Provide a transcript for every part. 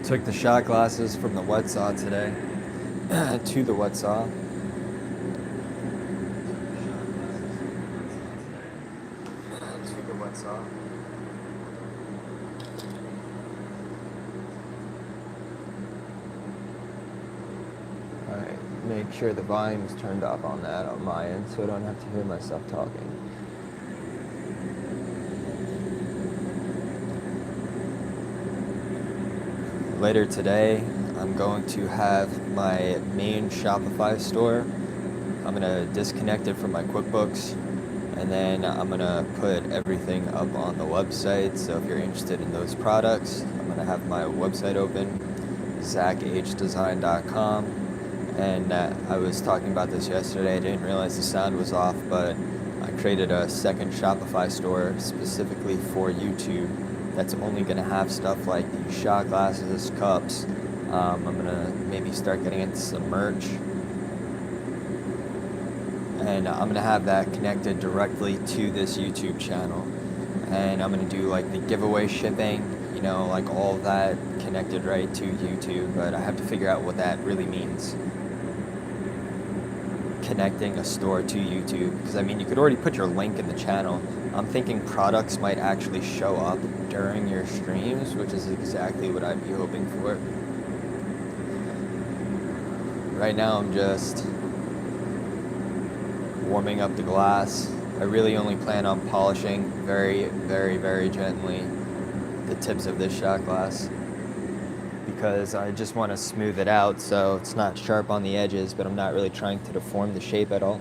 Took the shot glasses from the wet saw today to the wet saw. Alright, make sure the volume's turned off on that on my end so I don't have to hear myself talking. Later today, I'm going to have my main Shopify store. I'm going to disconnect it from my QuickBooks, and then I'm going to put everything up on the website. So if you're interested in those products, I'm going to have my website open, zachhdesign.com. And I was talking about this yesterday. I didn't realize the sound was off, but I created a second Shopify store specifically for YouTube. That's only going to have stuff like these shot glasses, cups. I'm going to maybe start getting into some merch. And I'm going to have that connected directly to this YouTube channel. And I'm going to do like the giveaway shipping, you know, like all of that connected right to YouTube. But I have to figure out what that really means. Connecting a store to YouTube. Because I mean, you could already put your link in the channel. I'm thinking products might actually show up during your streams, which is exactly what I'd be hoping for. Right now I'm just warming up the glass. I really only plan on polishing very, very, very gently the tips of this shot glass because I just want to smooth it out so it's not sharp on the edges, but I'm not really trying to deform the shape at all.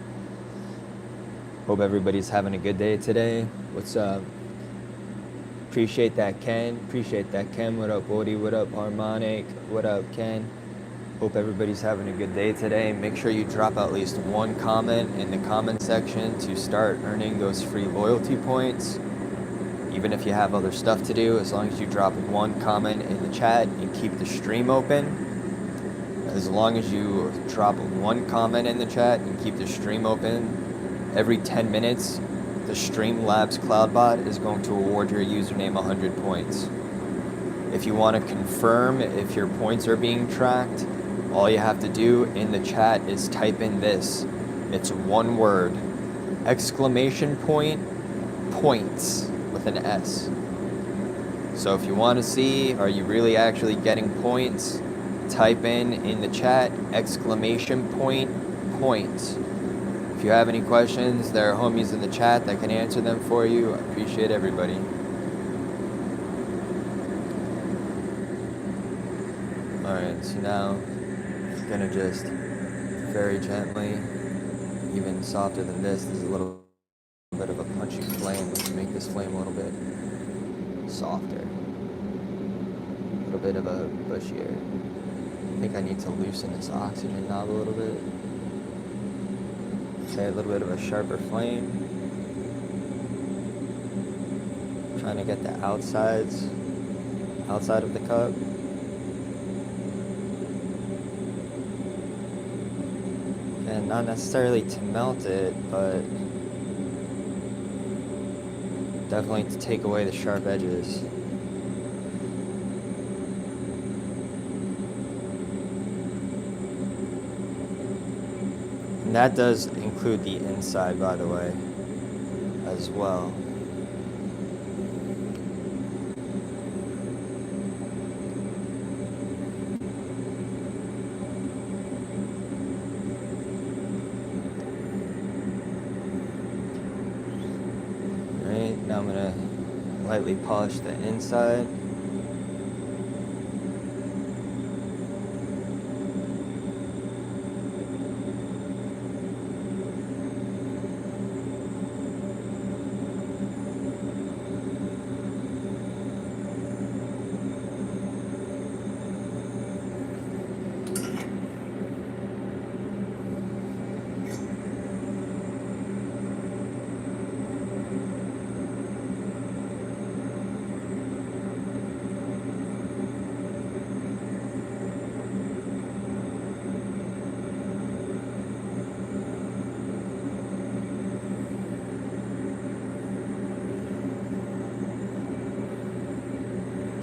Hope everybody's having a good day today. What's up? Appreciate that, Ken. Appreciate that, Ken. What up, Bodie? What up, Harmonic? What up, Ken? Hope everybody's having a good day today. Make sure you drop at least one comment in the comment section to start earning those free loyalty points. Even if you have other stuff to do, as long as you drop one comment in the chat and keep the stream open. As long as you drop one comment in the chat and keep the stream open, every 10 minutes, the Streamlabs CloudBot is going to award your username 100 points. If you want to confirm if your points are being tracked, all you have to do in the chat is type in this. It's one word, exclamation point, points with an S. So if you want to see, are you really actually getting points? Type in the chat, exclamation point, points. If you have any questions, there are homies in the chat that can answer them for you. I appreciate everybody. Alright, so now I'm gonna just very gently, even softer than this, there's a little bit of a punchy flame. Let's make this flame a little bit softer. A little bit of a bushier. I think I need to loosen this oxygen knob a little bit. Okay, a little bit of a sharper flame. Trying to get the outside of the cup. And not necessarily to melt it, but definitely to take away the sharp edges. And that does include the inside, by the way, as well. Alright, now I'm gonna lightly polish the inside.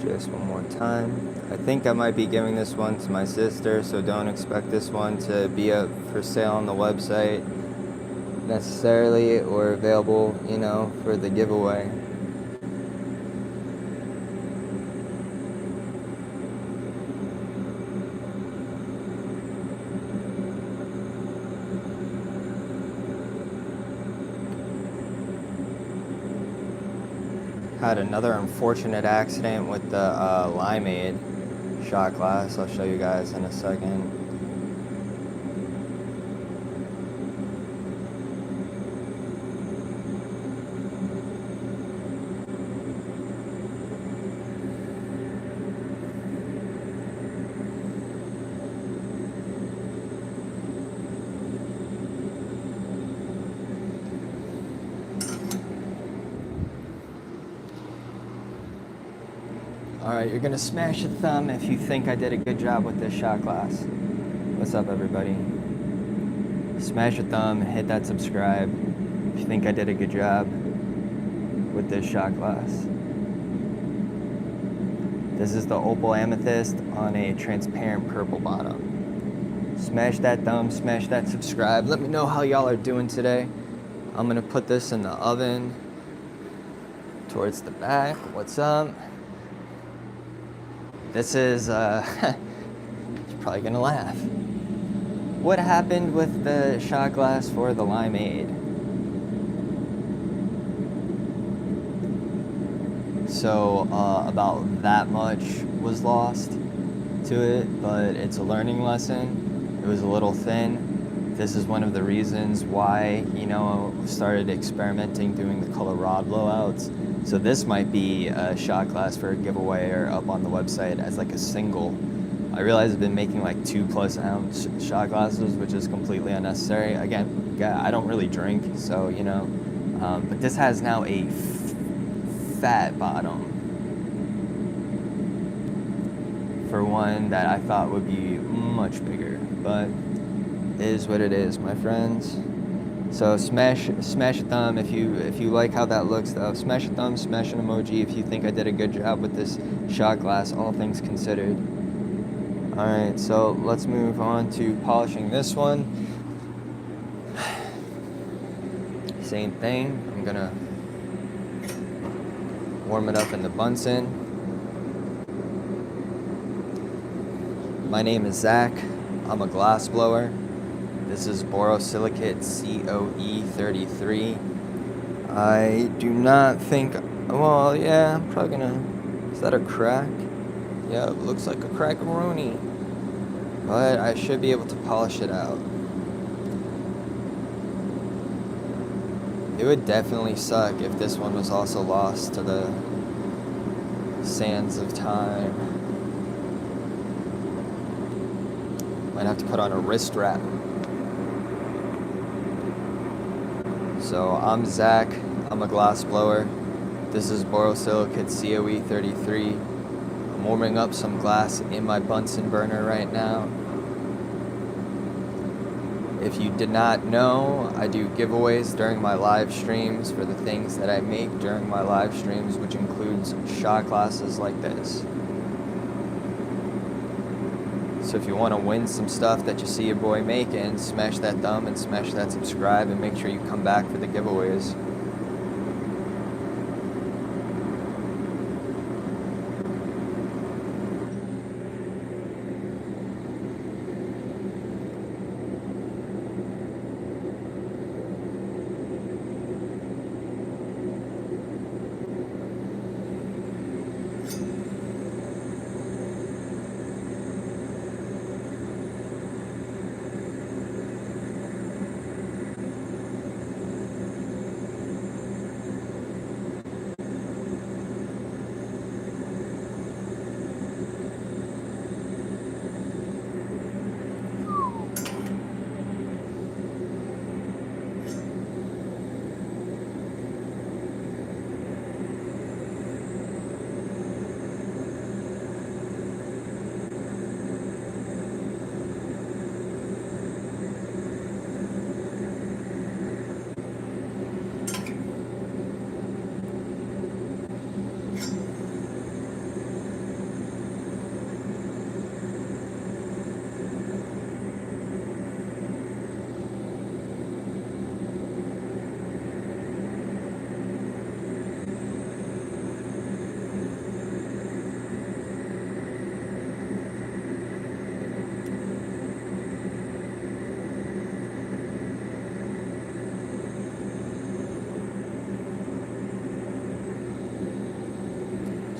Just one more time. I think I might be giving this one to my sister, so don't expect this one to be up for sale on the website necessarily or available, you know, for the giveaway. Had another unfortunate accident with the Limeade shot glass. I'll show you guys in a second. Alright, you're gonna smash a thumb if you think I did a good job with this shot glass. What's up, everybody? Smash a thumb, hit that subscribe if you think I did a good job with this shot glass. This is the opal amethyst on a transparent purple bottom. Smash that thumb, smash that subscribe. Let me know how y'all are doing today. I'm gonna put this in the oven towards the back. What's up? This is, you're probably gonna laugh. What happened with the shot glass for the Limeade? So, about that much was lost to it, but it's a learning lesson. It was a little thin. This is one of the reasons why, you know, I started experimenting doing the color rod blowouts. So this might be a shot glass for a giveaway or up on the website as like a single. I realize I've been making like 2+ ounce shot glasses, which is completely unnecessary. Again, I don't really drink, so you know. But this has now a fat bottom for one that I thought would be much bigger, but it is what it is, my friends. So smash a thumb if you like how that looks though. Smash a thumb, smash an emoji if you think I did a good job with this shot glass, all things considered. Alright, so let's move on to polishing this one. Same thing, I'm gonna warm it up in the Bunsen. My name is Zach, I'm a glass blower. This is borosilicate COE33. I do not think, well, yeah, I'm probably gonna, is that a crack? Yeah, it looks like a crack-a-roni. But I should be able to polish it out. It would definitely suck if this one was also lost to the sands of time. Might have to put on a wrist wrap. So I'm Zach, I'm a glass blower. This is borosilicate COE33. I'm warming up some glass in my Bunsen burner right now. If you did not know, I do giveaways during my live streams for the things that I make during my live streams, which includes shot glasses like this. So if you want to win some stuff that you see your boy making, smash that thumb and smash that subscribe and make sure you come back for the giveaways.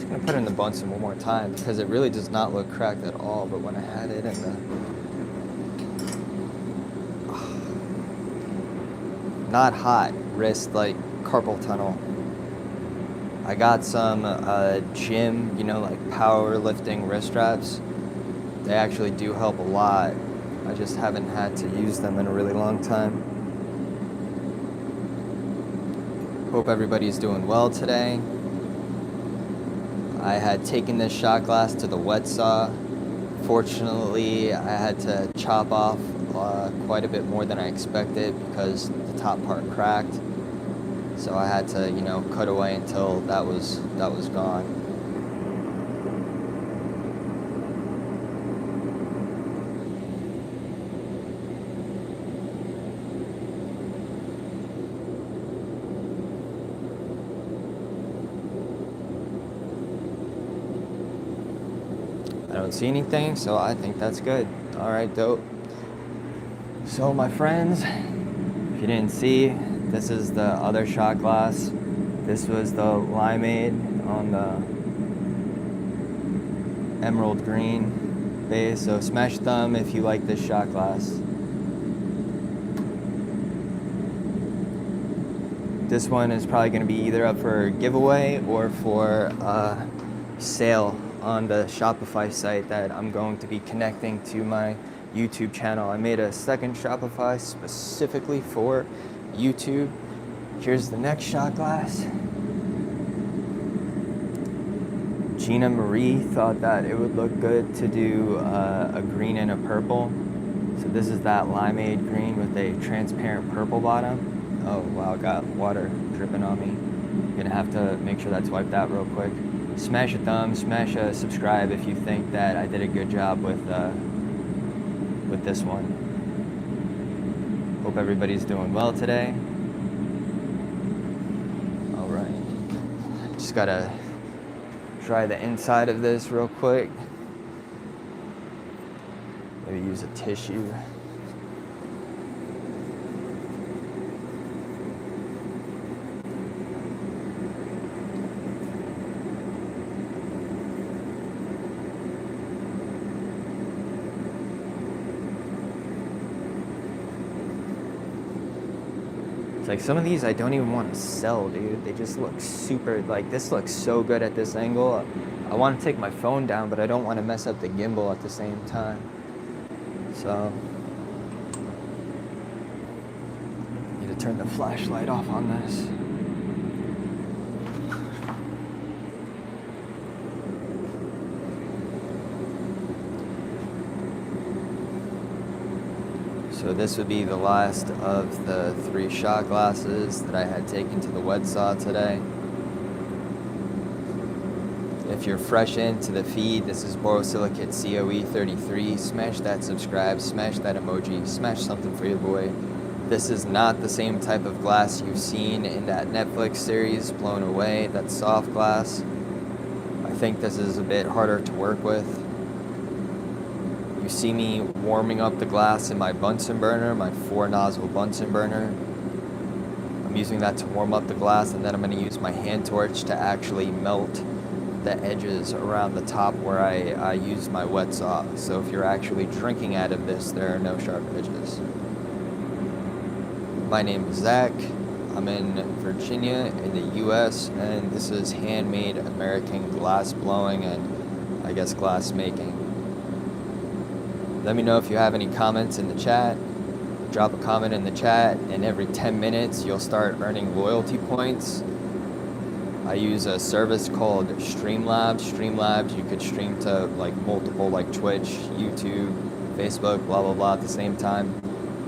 just gonna put it in the Bunsen one more time because it really does not look cracked at all, but when I had it in the not hot wrist, like carpal tunnel. I got some gym, like powerlifting wrist straps. They actually do help a lot. I just haven't had to use them in a really long time. Hope everybody's doing well today. I had taken this shot glass to the wet saw. Fortunately, I had to chop off quite a bit more than I expected because the top part cracked. So I had to, cut away until that was gone. I don't see anything, so I think that's good. All right, dope. So my friends, if you didn't see, this is the other shot glass. This was the limeade on the emerald green base. So smash thumb if you like this shot glass. This one is probably going to be either up for giveaway or for sale on the Shopify site that I'm going to be connecting to my YouTube channel. I made a second Shopify specifically for YouTube. Here's the next shot glass. Gina Marie thought that it would look good to do a green and a purple. So this is that limeade green with a transparent purple bottom. Oh wow, got water dripping on me. I'm gonna have to make sure that's wiped out real quick. Smash a thumb, smash a subscribe if you think that I did a good job with this one. Hope everybody's doing well today. All right, just gotta dry the inside of this real quick. Maybe use a tissue. It's like some of these I don't even want to sell, dude. They just look super, like this looks so good at this angle. I want to take my phone down, but I don't want to mess up the gimbal at the same time. So, need to turn the flashlight off on this. So this would be the last of the 3 shot glasses that I had taken to the wet saw today. If you're fresh into the feed, this is Borosilicate COE33. Smash that subscribe, smash that emoji, smash something for your boy. This is not the same type of glass you've seen in that Netflix series, Blown Away, that soft glass. I think this is a bit harder to work with. You see me warming up the glass in my Bunsen burner, my 4-nozzle Bunsen burner. I'm using that to warm up the glass, and then I'm going to use my hand torch to actually melt the edges around the top where I use my wet saw. So if you're actually drinking out of this, there are no sharp edges. My name is Zach. I'm in Virginia in the US, and this is Handmade American glass blowing and I guess glass making. Let me know if you have any comments in the chat. Drop a comment in the chat, and every 10 minutes you'll start earning loyalty points. I use a service called Streamlabs. Streamlabs, you could stream to like multiple, like Twitch, YouTube, Facebook, blah, blah, blah at the same time.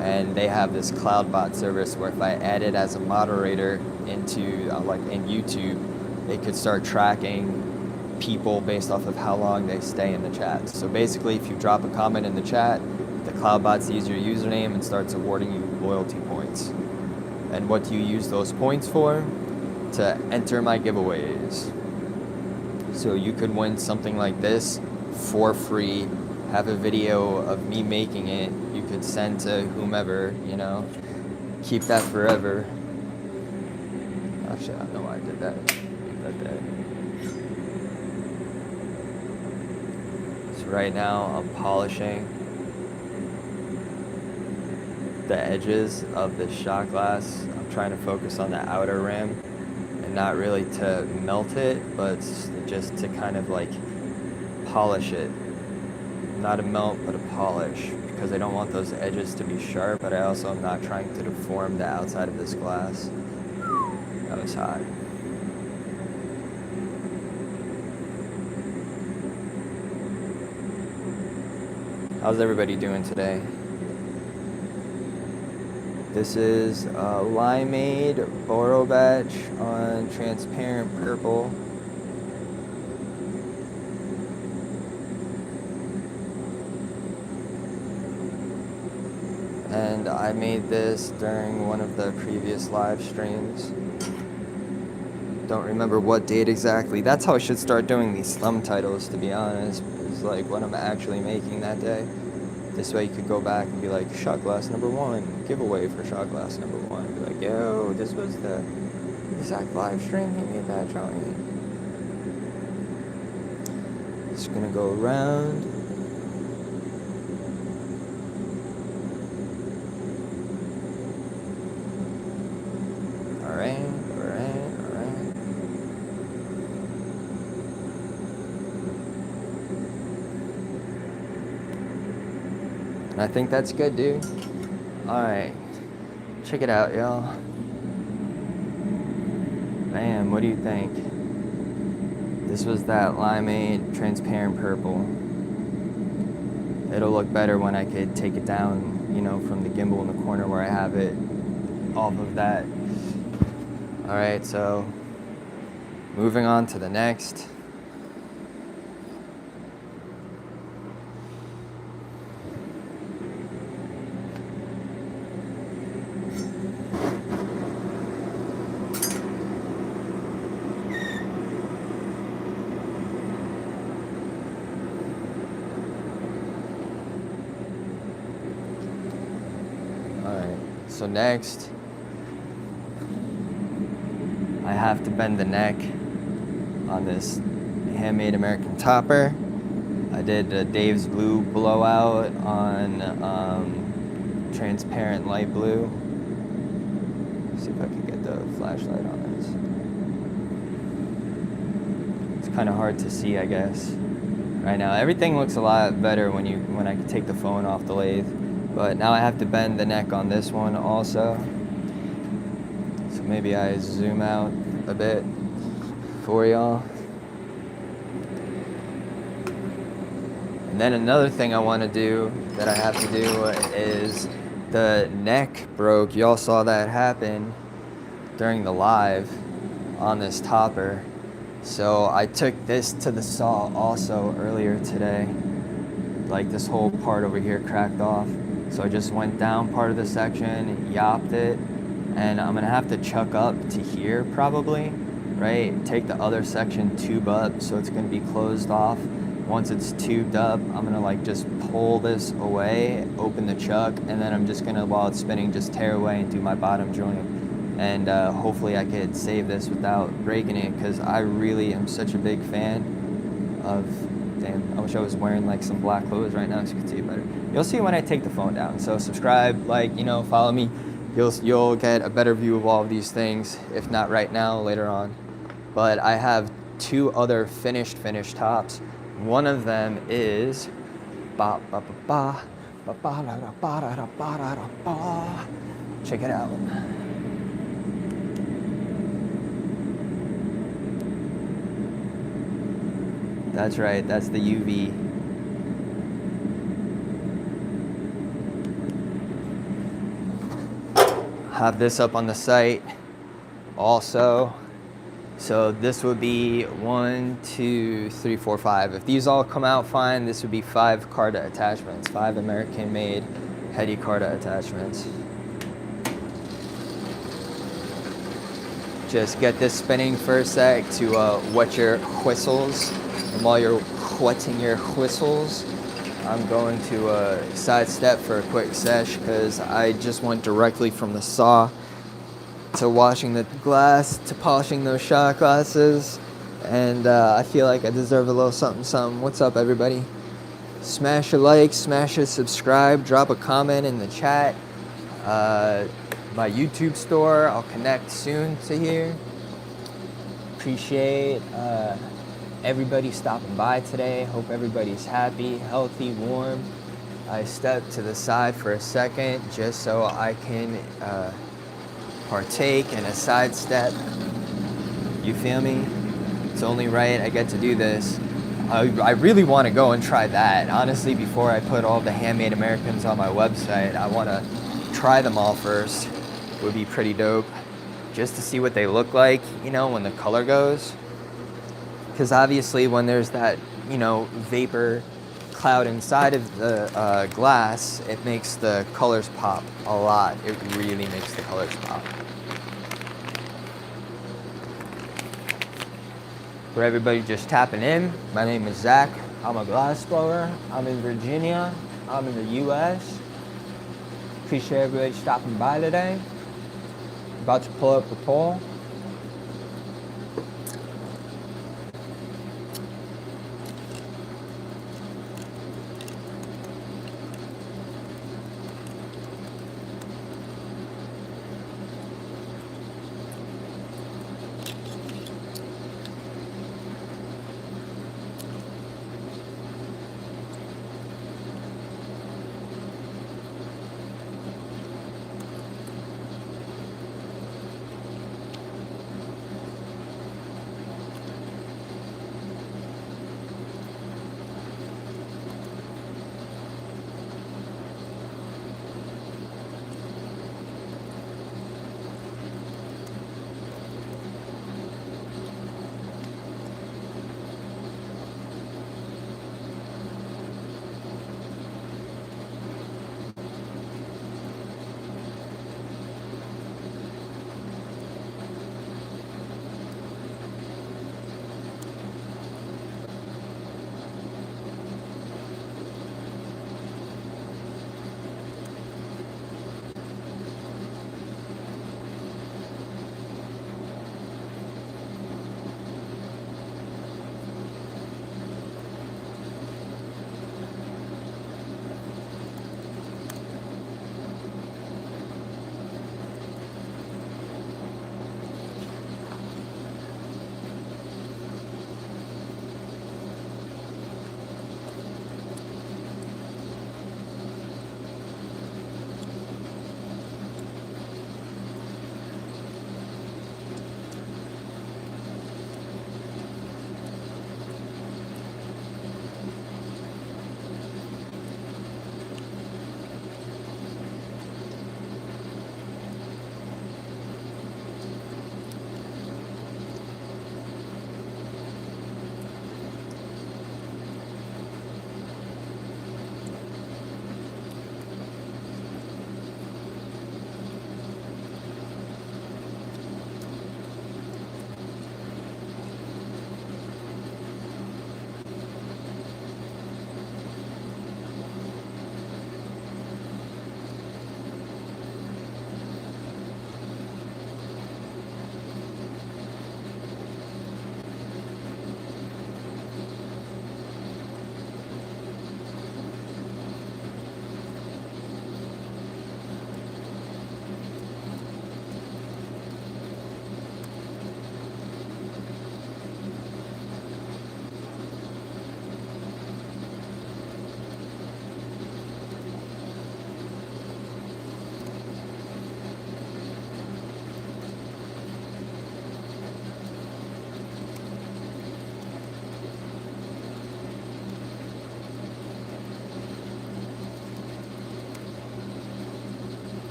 And they have this CloudBot service where if I add it as a moderator into like in YouTube, it could start tracking people based off of how long they stay in the chat. So basically, if you drop a comment in the chat, the CloudBot sees your username and starts awarding you loyalty points. And what do you use those points for? To enter my giveaways. So you could win something like this for free, have a video of me making it, you could send to whomever, keep that forever. Actually, I don't know why I did that. Leave that there. right now I'm polishing the edges of the shot glass. I'm trying to focus on the outer rim and not really to melt it, but just to kind of like polish it. Not a melt, but a polish, because I don't want those edges to be sharp, but I also am not trying to deform the outside of this glass. That was hot. How's everybody doing today? This is a Limeade Boro batch on transparent purple. And I made this during one of the previous live streams. Don't remember what date exactly. That's how I should start doing these thumb titles, to be honest. It's like what I'm actually making that day. This way you could go back and be like, shot glass number 1, giveaway for shot glass number 1. Be like, yo, this was the exact live stream he made that drawing. Just gonna go around. Alright. I think that's good, dude. Alright. Check it out, y'all. Bam, what do you think? This was that Limeade transparent purple. It'll look better when I could take it down, you know, from the gimbal in the corner where I have it off of that. Alright, so moving on to the next. So next, I have to bend the neck on this Handmade American topper. I did a Dave's Blue blowout on transparent light blue. Let's see if I can get the flashlight on this. It's kind of hard to see, I guess, right now. Everything looks a lot better when I can take the phone off the lathe. But now I have to bend the neck on this one also. So maybe I zoom out a bit for y'all. And then another thing I want to do that I have to do is the neck broke. Y'all saw that happen during the live on this topper. So I took this to the saw also earlier today. Like this whole part over here cracked off. So I just went down part of the section, yopped it, and I'm gonna have to chuck up to here probably, right? Take the other section, tube up, so it's gonna be closed off. Once it's tubed up, I'm gonna like just pull this away, open the chuck, and then I'm just gonna, while it's spinning, just tear away and do my bottom joint. And hopefully I could save this without breaking it, because I really am such a big fan of, damn, I wish I was wearing like some black clothes right now so you could see it better. You'll see when I take the phone down. So subscribe, like, you know, follow me. You'll get a better view of all of these things, if not right now, later on. But I have 2 other finished tops. One of them is check it out. That's right, that's the UV. Have this up on the site also. So this would be 1, 2, 3, 4, 5. If these all come out fine, this would be 5 Carta attachments, 5 American-made heady Carta attachments. Just get this spinning for a sec to wet your whistles. And while you're wetting your whistles, I'm going to sidestep for a quick sesh because I just went directly from the saw to washing the glass to polishing those shot glasses, and I feel like I deserve a little something. What's up, everybody? Smash a like, smash a subscribe, drop a comment in the chat. My YouTube store, I'll connect soon to here. Appreciate everybody stopping by today. Hope everybody's happy, healthy, warm. I stepped to the side for a second just so I can partake in a side step. You feel me? It's only right I get to do this. I really want to go and try that. Honestly, before I put all the Handmade Americans on my website, I want to try them all first. Would be pretty dope. Just to see what they look like, you know, when the color goes. Because obviously when there's that, you know, vapor cloud inside of the glass, it makes the colors pop a lot. It really makes the colors pop. For everybody just tapping in, my name is Zach. I'm a glass blower. I'm in Virginia. I'm in the US. Appreciate everybody stopping by today. About to pull up a poll.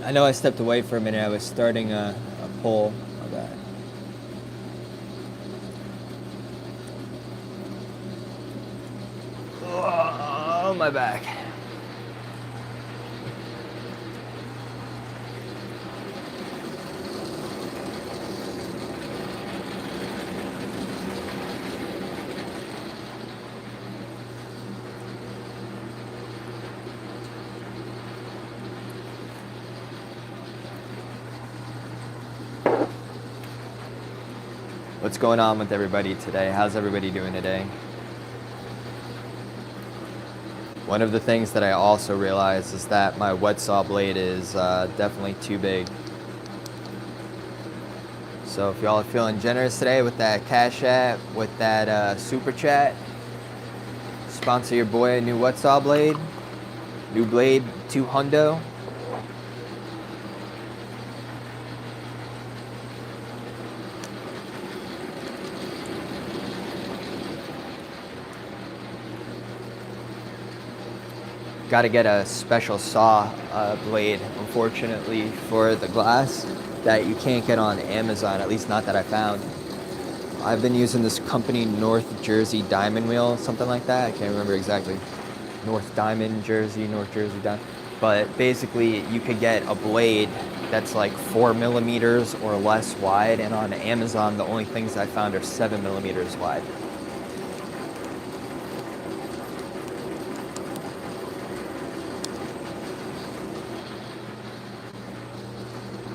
I know I stepped away for a minute. I was starting a poll. My bad. Oh, my back. What's going on with everybody today? How's everybody doing today? One of the things that I also realized is that my wet saw blade is definitely too big. So if y'all are feeling generous today with that Cash App, with that Super Chat, sponsor your boy a new wet saw blade. New blade, 2 hundo. Got to get a special saw blade, unfortunately, for the glass that you can't get on Amazon, at least not that I found. I've been using this company, North Jersey Diamond Wheel, something like that. I can't remember exactly. North Diamond Jersey, North Jersey Diamond. But basically, you could get a blade that's like 4 millimeters or less wide, and on Amazon, the only things I found are 7 millimeters wide.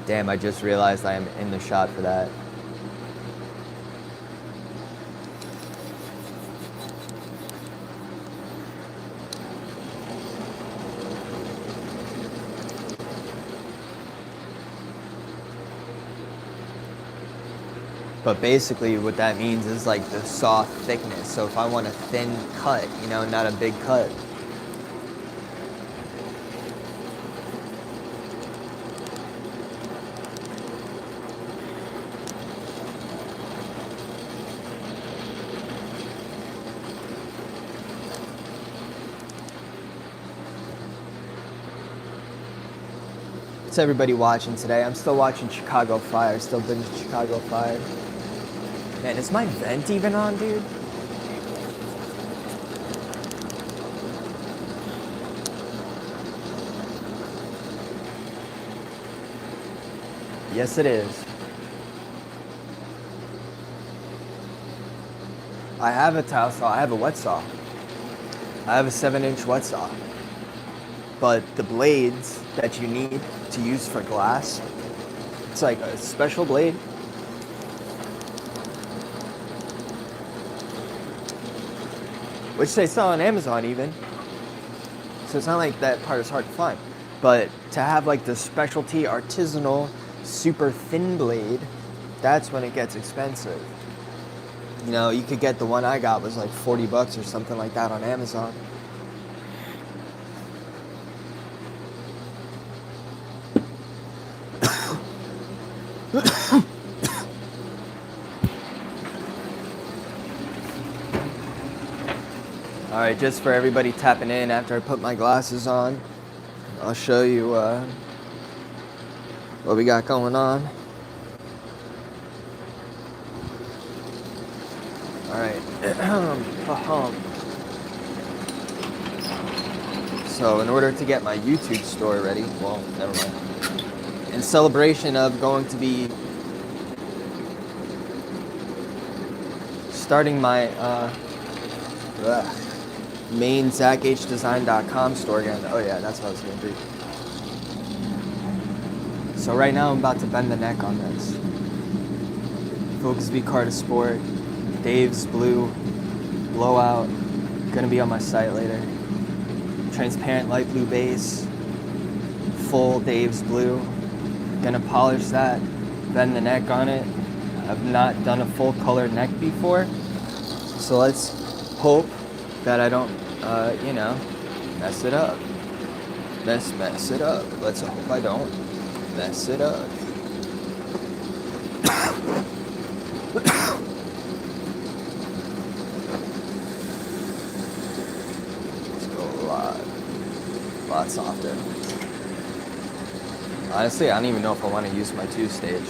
Damn, I just realized I am in the shot for that. But basically what that means is like the saw thickness. So if I want a thin cut, you know, not a big cut. What's everybody watching today? I'm still watching Chicago Fire, still binging Chicago Fire. Man, is my vent even on, dude? Yes, it is. I have a towel saw, I have a wet saw. I have a 7-inch wet saw. But the blades that you need to use for glass, it's like a special blade. Which they sell on Amazon even. So it's not like that part is hard to find. But to have like the specialty artisanal super thin blade, that's when it gets expensive. You know, you could get the one I got was like 40 bucks or something like that on Amazon. All right, just for everybody tapping in after I put my glasses on, I'll show you what we got going on. All right. So in order to get my YouTube story ready, well, never mind. In celebration of going to be starting my main ZachHDesign.com store again. Oh yeah, that's what I was gonna do. So right now I'm about to bend the neck on this. Focus V Carta Sport, Dave's Blue, Blowout, gonna be on my site later. Transparent light blue base, full Dave's Blue. Gonna polish that, bend the neck on it. I've not done a full color neck before, so let's hope that I don't, you know, mess it up. Mess it up. Let's hope I don't mess it up. Let's go a lot softer. Honestly, I don't even know if I want to use my 2-stage.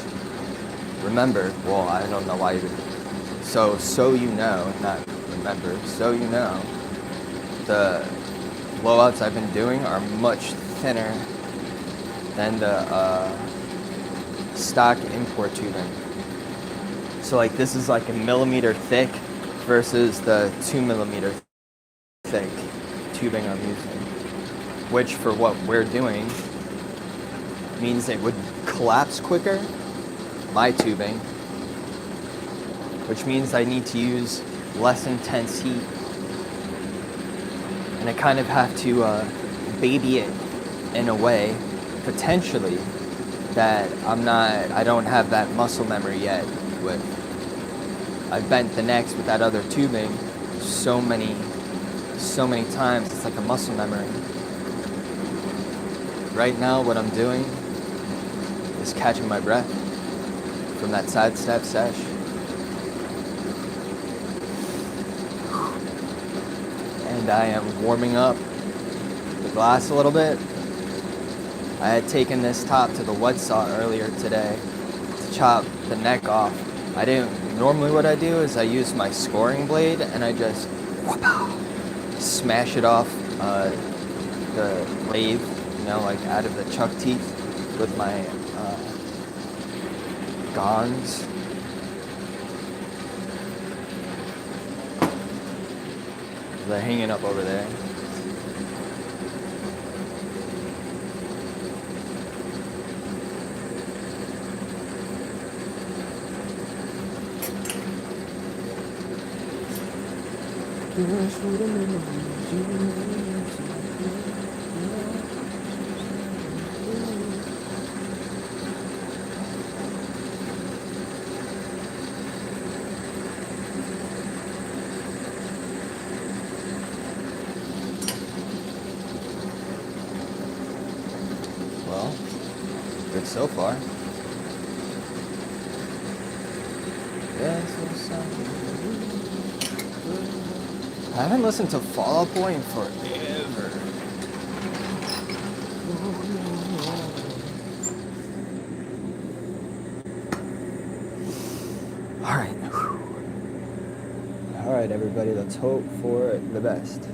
Remember, well, I don't know why you would. So you know, not remember, so you know, the blowouts I've been doing are much thinner than the stock import tubing. So like this is like a millimeter thick versus the 2 millimeter thick tubing I'm using, which for what we're doing means it would collapse quicker, my tubing, which means I need to use less intense heat. And I kind of have to baby it in a way, potentially, that I don't have that muscle memory yet with. I've bent the necks with that other tubing so many times, it's like a muscle memory. Right now, what I'm doing is catching my breath from that side step sesh. And I am warming up the glass a little bit. I had taken this top to the wet saw earlier today to chop the neck off. Normally what I do is I use my scoring blade and I just smash it off the lathe, like out of the chuck teeth with my gongs. They're hanging up over there. Well, good so far. I haven't listened to Fall Out Boy in forever. All right, everybody, let's hope for the best.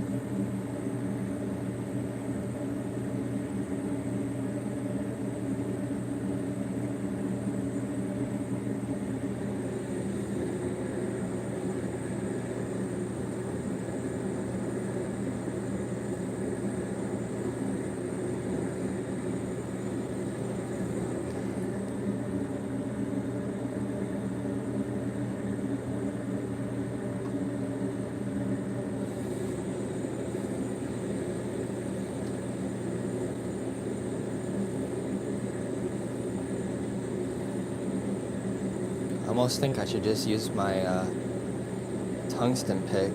I almost think I should just use my tungsten pick.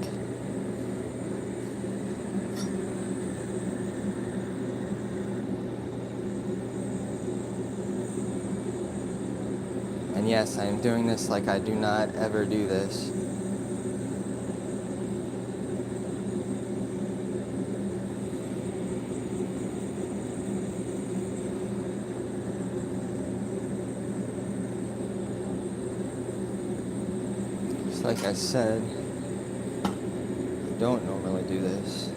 And yes, I am doing this like I do not ever do this. Like I said, I don't normally do this.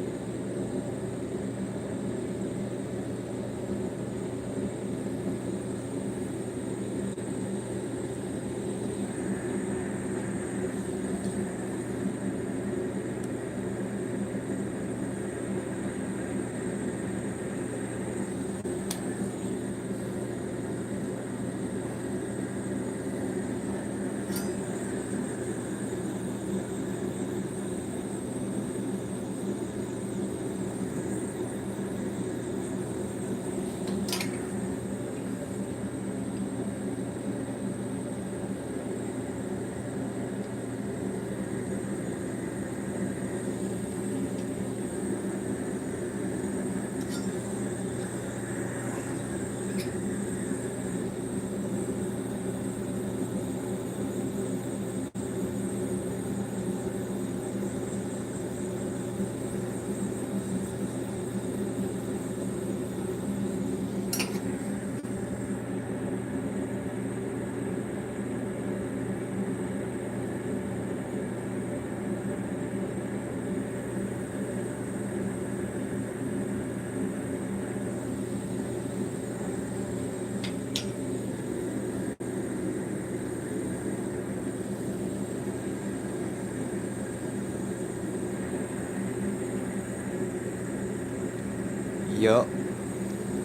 Yup,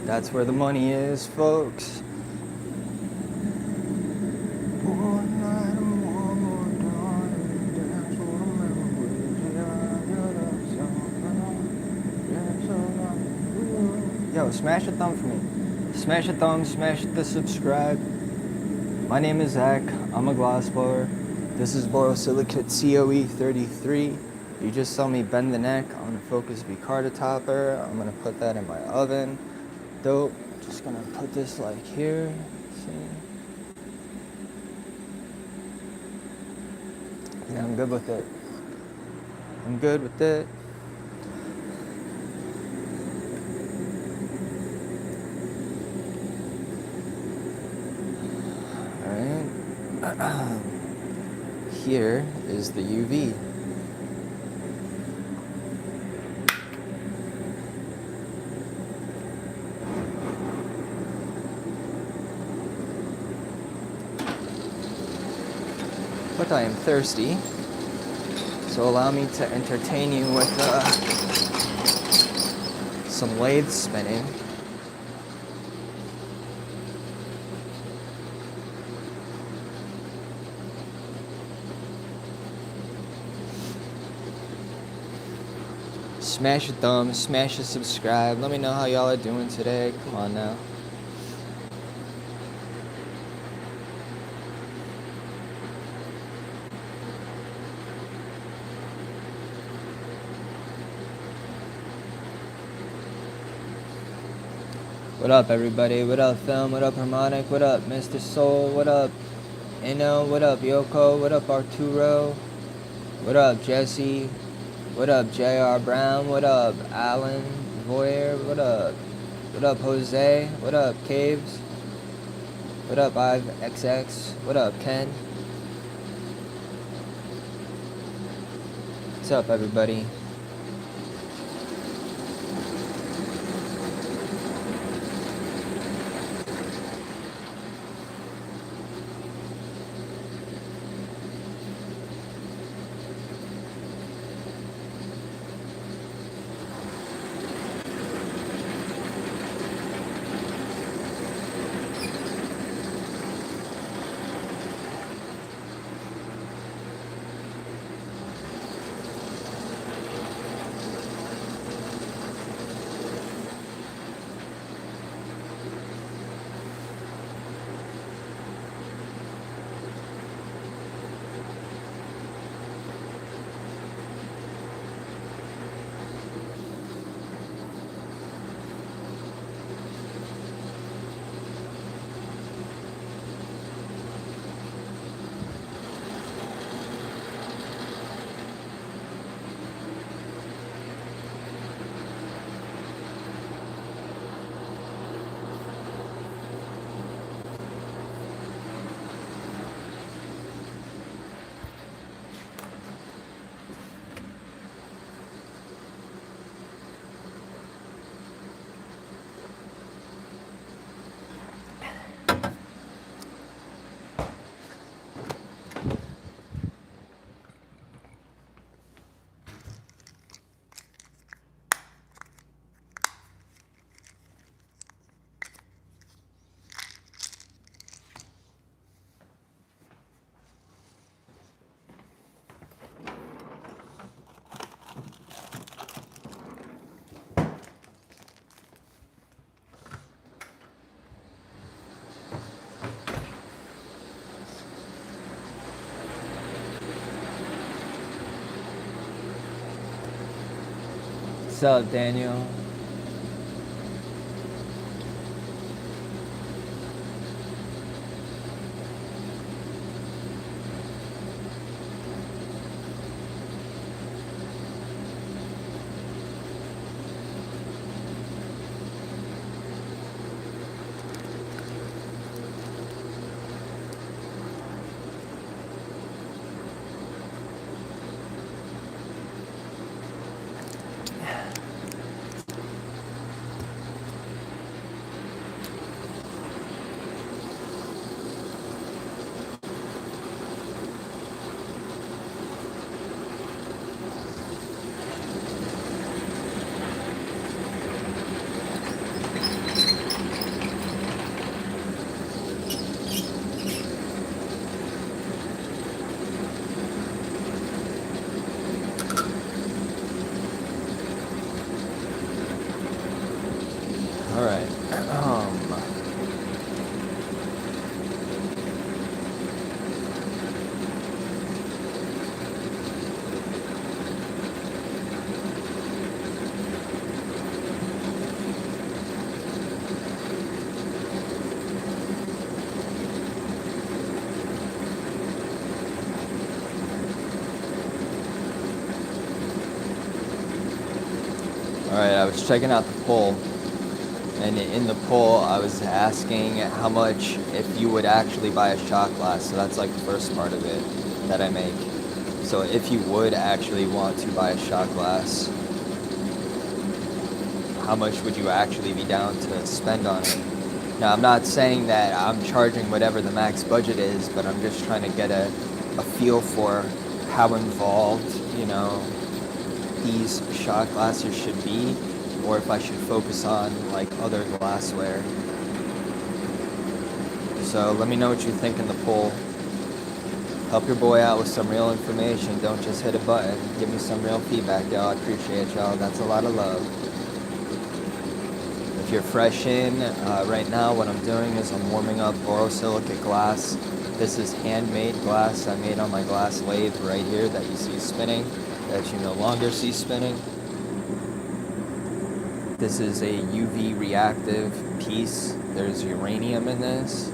that's where the money is, folks. One night and one more Yo, smash a thumb for me. Smash a thumb, smash the subscribe. My name is Zach. I'm a glassblower. This is borosilicate COE 33. You just saw me bend the neck on a Focus Vicarta topper. I'm gonna put that in my oven. Dope. Just gonna put this like here. See? Yeah, I'm good with it. I'm good with it. Alright. Here is the UV. But I am thirsty, so allow me to entertain you with some lathe spinning. Smash a thumb, smash a subscribe. Let me know how y'all are doing today. Come on now. What up, everybody? What up, Film? What up, Harmonic? What up, Mr. Soul? What up, Inno? What up, Yoko? What up, Arturo? What up, Jesse? What up, J.R. Brown? What up, Alan Voyer? What up? What up, Jose? What up, Caves? What up, IveXX? What up, Ken? What's up, everybody? What's up, Daniel? was checking out the poll, and in the poll I was asking how much if you would actually buy a shot glass. So that's like the first part of it that I make. So if you would actually want to buy a shot glass, how much would you actually be down to spend on it? Now, I'm not saying that I'm charging whatever the max budget is, but I'm just trying to get a feel for how involved, you know, these shot glasses should be, or if I should focus on like other glassware. So let me know what you think in the poll. Help your boy out with some real information. Don't just hit a button. Give me some real feedback, y'all. I appreciate y'all. That's a lot of love. If you're fresh in, right now what I'm doing is I'm warming up borosilicate glass. This is handmade glass I made on my glass lathe right here that you see spinning, that you no longer see spinning. This is a UV reactive piece. There's uranium in this.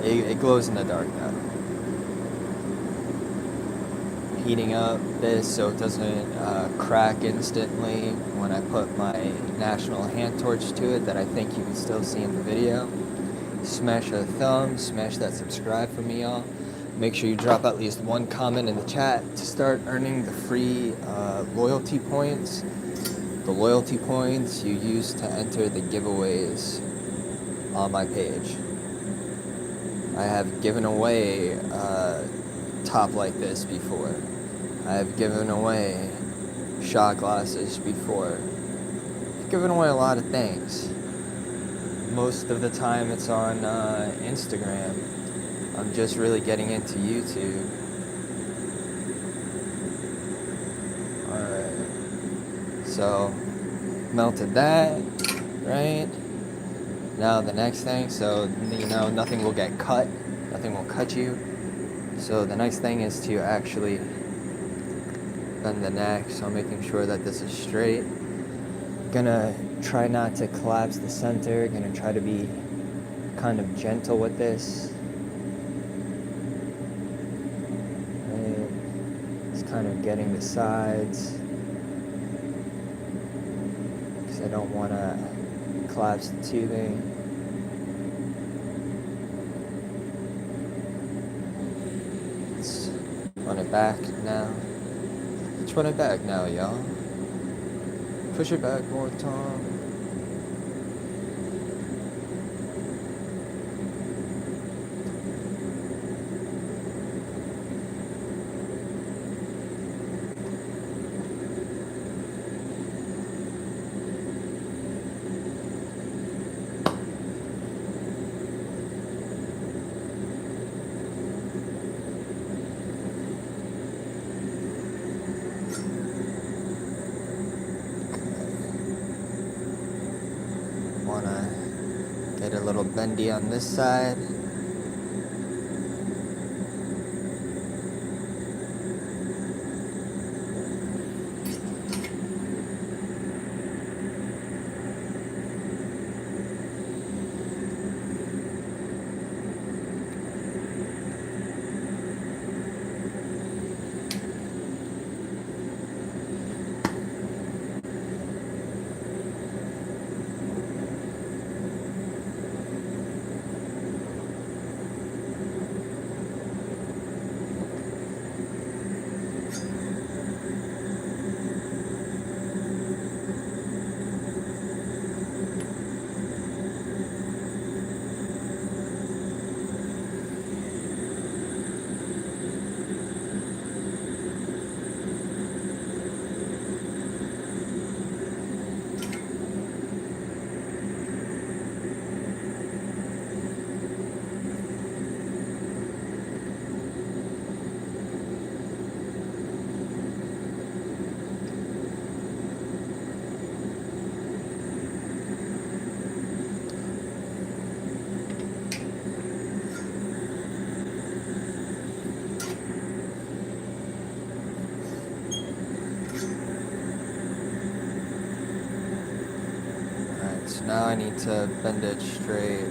It glows in the dark now. Heating up this so it doesn't crack instantly when I put my national hand torch to it that I think you can still see in the video. Smash a thumb, smash that subscribe for me, y'all. Make sure you drop at least one comment in the chat to start earning the free loyalty points. The loyalty points you use to enter the giveaways on my page. I have given away top like this before. I have given away shot glasses before. I've given away a lot of things. Most of the time it's on Instagram. I'm just really getting into YouTube. Alright. So, melted that, right? Now the next thing, so you know, nothing will get cut. Nothing will cut you. So the next thing is to actually bend the neck, so I'm making sure that this is straight. Gonna try not to collapse the center, gonna try to be kind of gentle with this. Right. Just kind of getting the sides, because I don't want to collapse the tubing. Let's run it back now. Let's run it back now, y'all. Push it back more, Tom. Get a little bendy on this side. Now I need to bend it straight.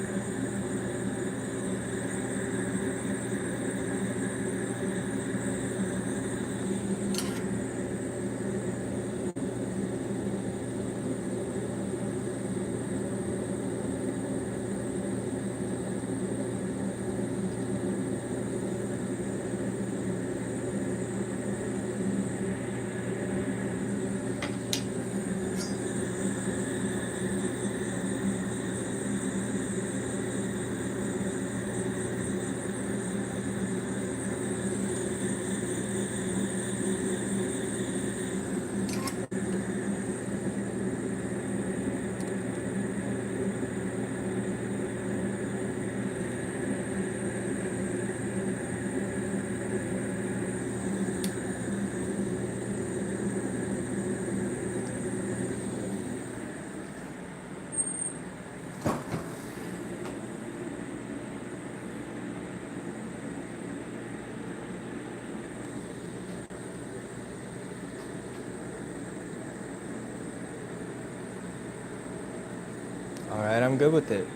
Alright, I'm good with it.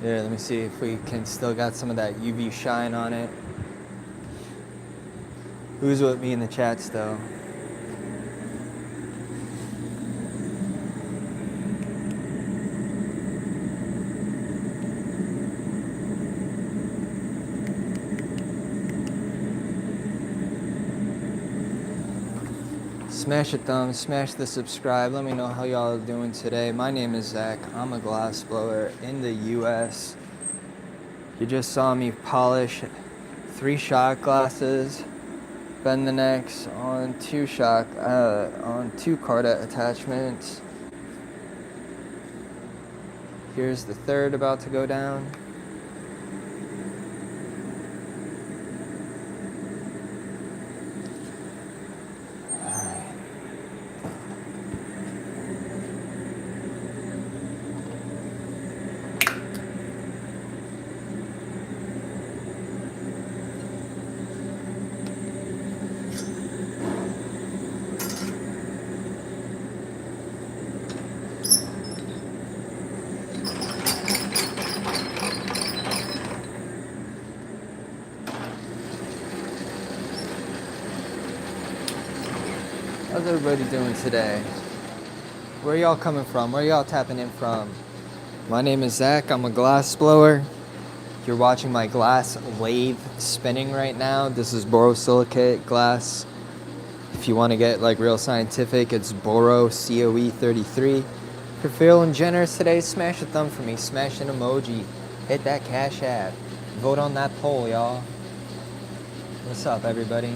Yeah, let me see if we can still got some of that UV shine on it. Who's with me in the chat still? Smash a thumb, smash the subscribe. Let me know how y'all are doing today. My name is Zach. I'm a glass blower in the US. You just saw me polish 3 shot glasses, bend the necks on 2 Carta attachments. Here's the third about to go down. How's everybody doing today? Where y'all coming from? Where y'all tapping in from? My name is Zach. I'm a glass blower. You're watching my glass lathe spinning right now. This is borosilicate glass. If you want to get like real scientific, it's Boro COE 33. If you're feeling generous today, smash a thumb for me. Smash an emoji. Hit that Cash App. Vote on that poll, y'all. What's up, everybody?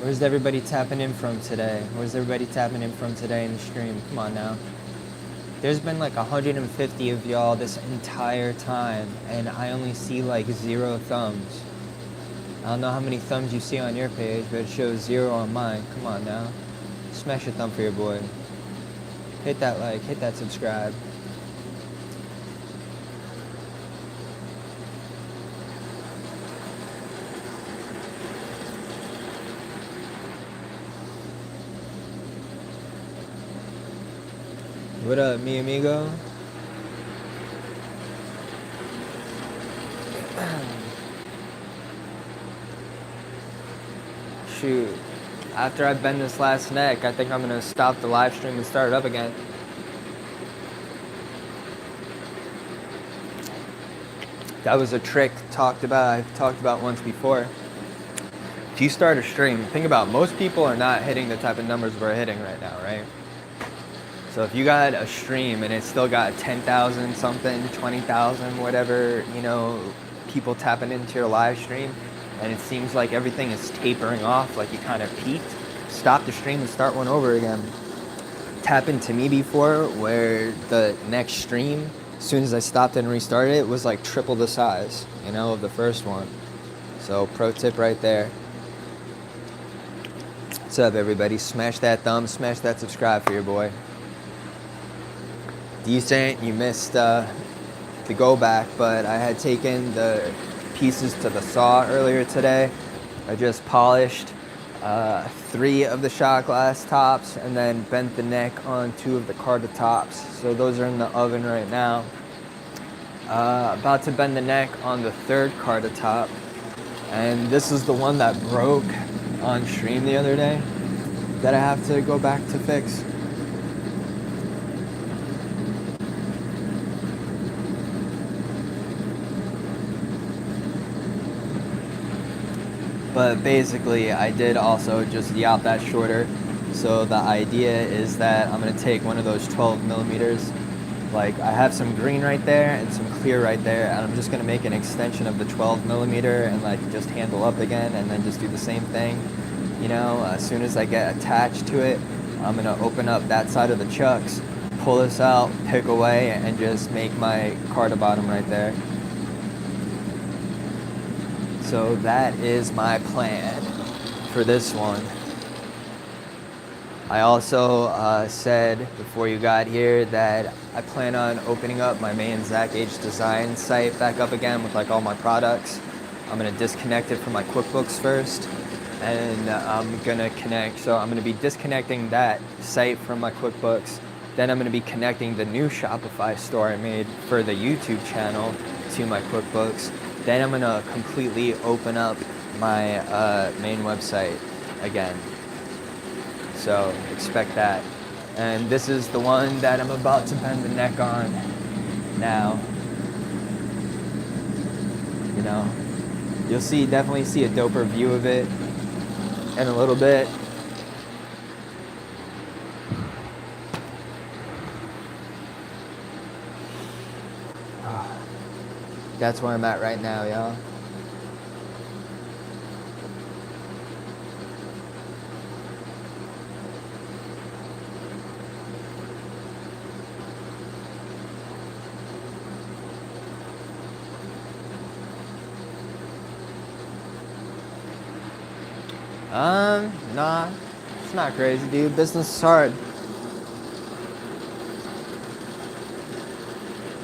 Where's everybody tapping in from today? Where's everybody tapping in from today in the stream? Come on now. There's been like 150 of y'all this entire time, and I only see like 0 thumbs. I don't know how many thumbs you see on your page, but it shows 0 on mine. Come on now. Smash a thumb for your boy. Hit that like, hit that subscribe. What up, mi amigo? Shoot. After I bend this last neck, I think I'm gonna stop the live stream and start it up again. That was a trick I've talked about once before. If you start a stream, think about most people are not hitting the type of numbers we're hitting right now, right? So if you got a stream and it's still got 10,000 something, 20,000, whatever, you know, people tapping into your live stream, and it seems like everything is tapering off, like you kind of peaked, stop the stream and start one over again. It happened to me before where the next stream, as soon as I stopped and restarted it, was like triple the size, you know, of the first one. So pro tip right there. What's up, everybody? Smash that thumb, smash that subscribe for your boy. Decent, you missed the go back, but I had taken the pieces to the saw earlier today. I just polished 3 of the shot glass tops and then bent the neck on 2 of the Carta tops. So those are in the oven right now. About to bend the neck on the 3rd Carta top. And this is the one that broke on stream the other day that I have to go back to fix. But basically, I did also just yall that shorter. So the idea is that I'm gonna take one of those 12 millimeters. Like I have some green right there and some clear right there, and I'm just gonna make an extension of the 12 millimeter and like just handle up again and then just do the same thing. You know, as soon as I get attached to it, I'm gonna open up that side of the chucks, pull this out, pick away, and just make my Carta bottom right there. So that is my plan for this one. I also said before you got here that I plan on opening up my main Zach H Design site back up again with like all my products. I'm gonna disconnect it from my QuickBooks first, and I'm gonna connect. So I'm gonna be disconnecting that site from my QuickBooks. Then I'm gonna be connecting the new Shopify store I made for the YouTube channel to my QuickBooks. Then I'm gonna completely open up my main website again. So expect that. And this is the one that I'm about to bend the neck on now. You know, you'll definitely see a doper view of it in a little bit. That's where I'm at right now, y'all. Nah, it's not crazy, dude. Business is hard.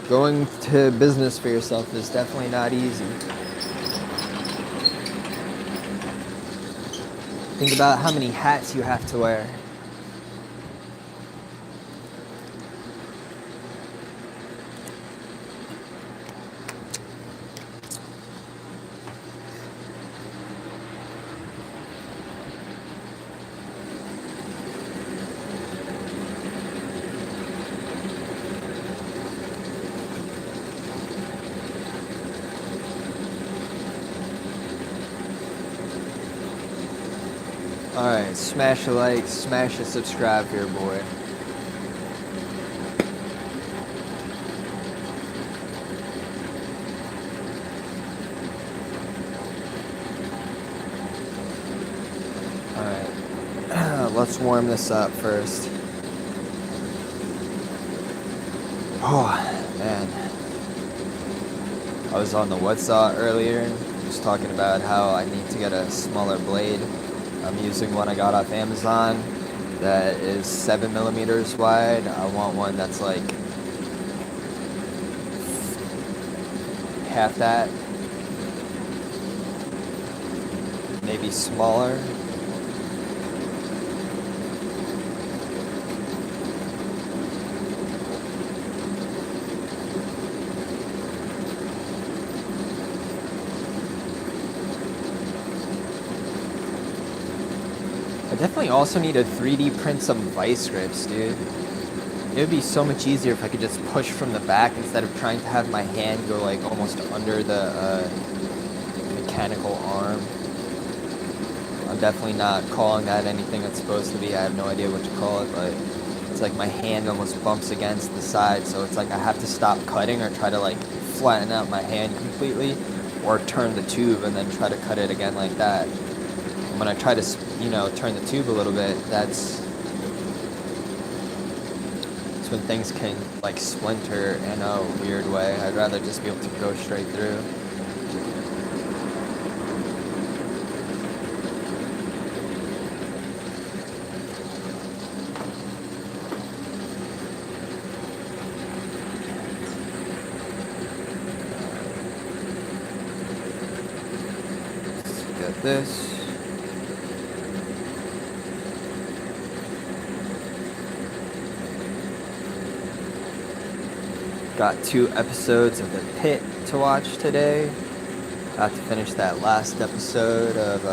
Going to business for yourself is definitely not easy. Think about how many hats you have to wear. Alright, smash a like, smash a subscribe here, boy. Alright, let's warm this up first. Oh, man. I was on the Whatsaw earlier, just talking about how I need to get a smaller blade. I'm using one I got off Amazon that is 7 millimeters wide. I want one that's like half that, maybe smaller. I definitely also need to 3D print some vice grips, dude. It would be so much easier if I could just push from the back instead of trying to have my hand go like almost under the mechanical arm. I'm definitely not calling that anything it's supposed to be. I have no idea what to call it, but it's like my hand almost bumps against the side, so it's like I have to stop cutting or try to like flatten out my hand completely, or turn the tube and then try to cut it again like that. And when I try to, you know, turn the tube a little bit, that's when things can like splinter in a weird way. I'd rather just be able to go straight through. Let's get this. Got 2 episodes of The Pit to watch today. Got to finish that last episode of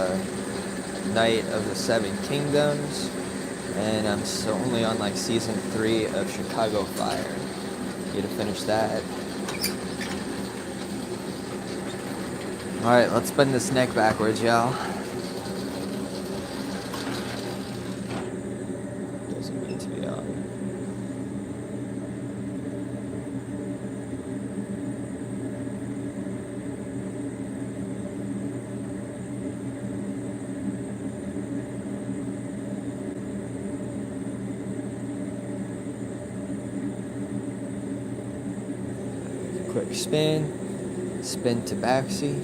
Night of the Seven Kingdoms. And I'm still only on like season 3 of Chicago Fire. Need to finish that. Alright, let's bend this neck backwards, y'all. Doesn't mean to be on. Quick spin to backseat.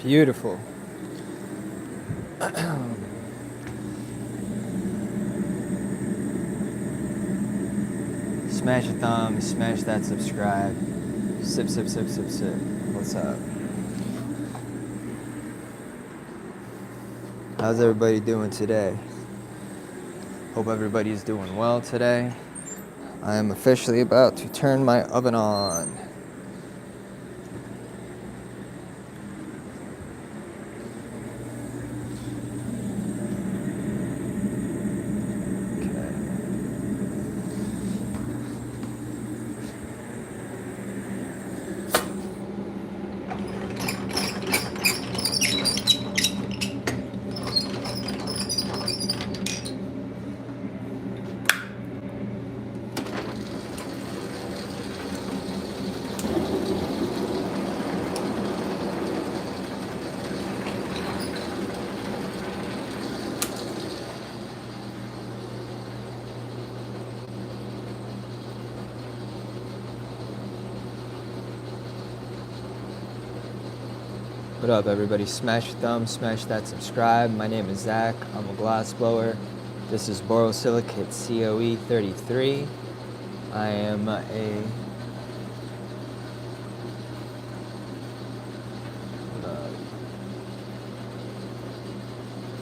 Beautiful. Smash a thumb, smash that subscribe. Sip, sip, sip, sip, sip. What's up? How's everybody doing today? Hope everybody's doing well today. I am officially about to turn my oven on. What up, everybody? Smash a thumb, smash that subscribe. My name is Zach. I'm a glassblower. This is borosilicate COE 33. I am a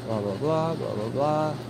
blah blah blah blah blah blah.